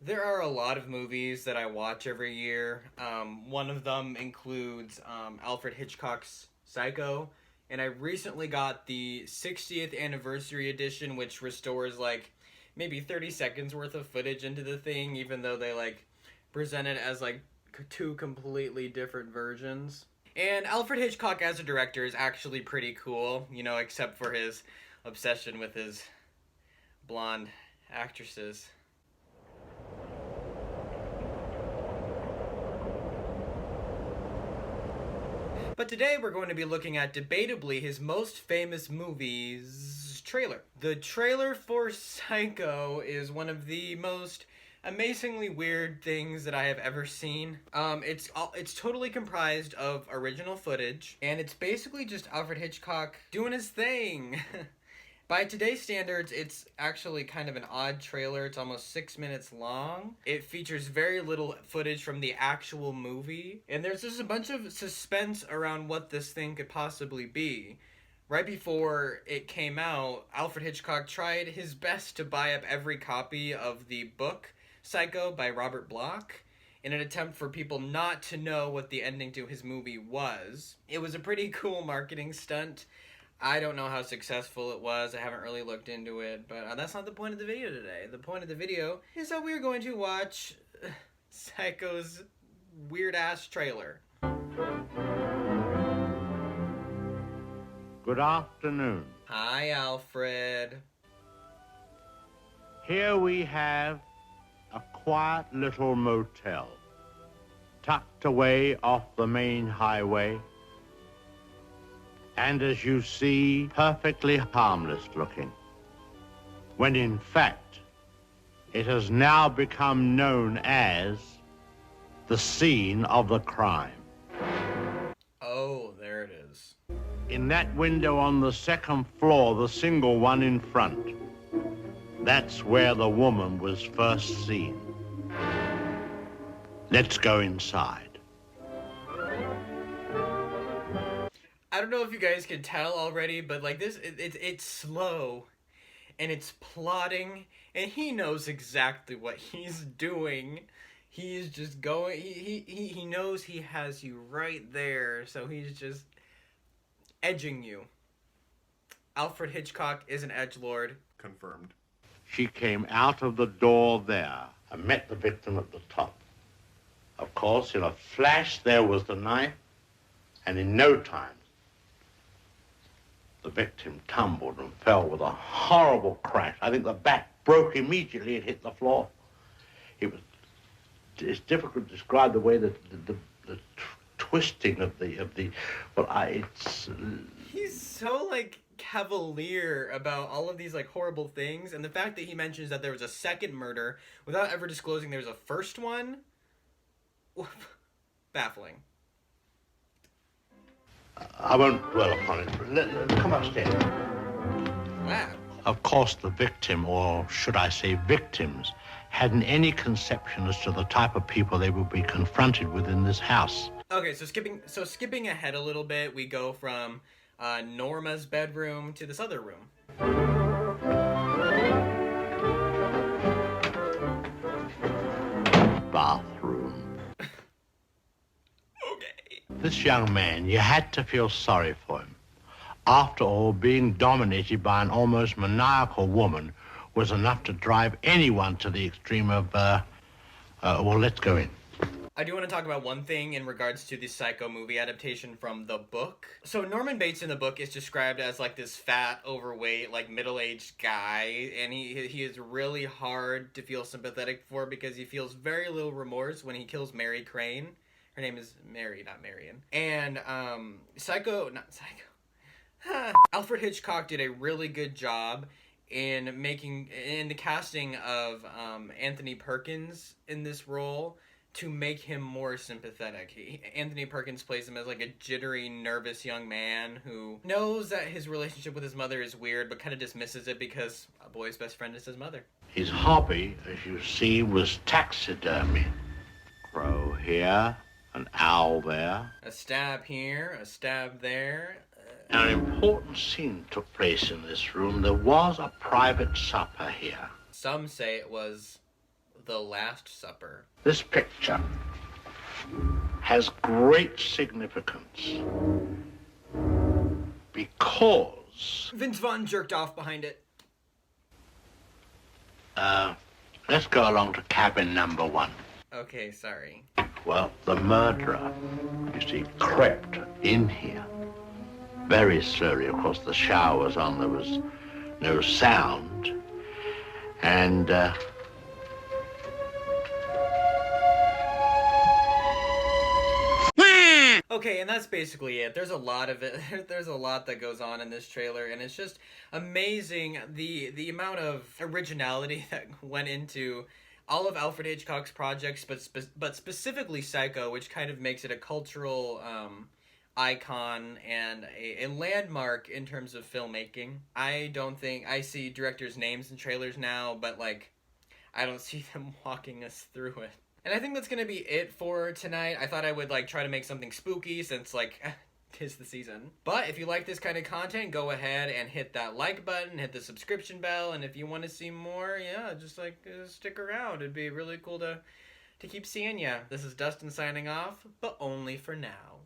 There are a lot of movies that I watch every year. One of them includes Alfred Hitchcock's Psycho, and I recently got the 60th anniversary edition, which restores like maybe 30 seconds worth of footage into the thing, even though they like present it as like two completely different versions. And Alfred Hitchcock as a director is actually pretty cool, except for his obsession with his blonde actresses. But today we're going to be looking at debatably his most famous movie's trailer. The trailer for Psycho is one of the most amazingly weird things that I have ever seen. It's totally comprised of original footage, and it's basically just Alfred Hitchcock doing his thing. By today's standards, it's actually kind of an odd trailer. It's almost 6 minutes long. It features very little footage from the actual movie. And there's just a bunch of suspense around what this thing could possibly be. Right before it came out, Alfred Hitchcock tried his best to buy up every copy of the book Psycho by Robert Bloch in an attempt for people not to know what the ending to his movie was. It was a pretty cool marketing stunt. I don't know how successful it was. I haven't really looked into it, but that's not the point of the video today. The point of the video is that we're going to watch Psycho's weird-ass trailer. Good afternoon. Hi, Alfred. Here we have a quiet little motel, tucked away off the main highway, and as you see, perfectly harmless looking, when in fact, it has now become known as the scene of the crime. Oh, there it is. In that window on the second floor, the single one in front, that's where the woman was first seen. Let's go inside. I don't know if you guys can tell already, but like this, it's slow, and it's plotting, and he knows exactly what he's doing. He's just going. He knows he has you right there, so he's just edging you. Alfred Hitchcock is an edgelord. Confirmed. She came out of the door there and met the victim at the top. Of course, in a flash, there was the knife, and in no time, the victim tumbled and fell with a horrible crash. I think the back broke immediately and hit the floor. It's difficult to describe the way that the twisting of the. He's so like cavalier about all of these like horrible things, and the fact that he mentions that there was a second murder without ever disclosing there was a first one. Baffling. I won't dwell upon it. Come upstairs. Wow. Of course, the victim, or should I say victims, hadn't any conception as to the type of people they would be confronted with in this house. Okay, so skipping ahead a little bit, we go from Norma's bedroom to this other room. Bathroom. Okay. This young man, you had to feel sorry for him. After all, being dominated by an almost maniacal woman was enough to drive anyone to the extreme of, well, let's go in. I do want to talk about one thing in regards to the Psycho movie adaptation from the book. So Norman Bates in the book is described as like this fat, overweight, like middle-aged guy, and he is really hard to feel sympathetic for because he feels very little remorse when he kills Mary Crane. Her name is Mary, not Marion. And Alfred Hitchcock did a really good job in the casting of Anthony Perkins in this role to make him more sympathetic. Anthony Perkins plays him as like a jittery, nervous young man who knows that his relationship with his mother is weird, but kind of dismisses it because a boy's best friend is his mother. His hobby, as you see, was taxidermy. Crow here, an owl there. A stab here, a stab there. An important scene took place in this room. There was a private supper here. Some say it was The Last Supper. This picture has great significance because... Vince Vaughn jerked off behind it. Let's go along to cabin number 1. Okay, sorry. Well, the murderer, you see, crept in here very slowly. Of course, the shower was on, there was no sound, and Okay, and that's basically it. There's a lot of it. There's a lot that goes on in this trailer, and it's just amazing the amount of originality that went into all of Alfred Hitchcock's projects, but specifically Psycho, which kind of makes it a cultural icon and a landmark in terms of filmmaking. I don't think I see directors' names in trailers now, but like I don't see them walking us through it. And I think that's going to be it for tonight. I thought I would like try to make something spooky since like 'tis the season. But if you like this kind of content, go ahead and hit that like button, hit the subscription bell, and if you want to see more, yeah, just like stick around. It'd be really cool to keep seeing ya. This is Dustin signing off, but only for now.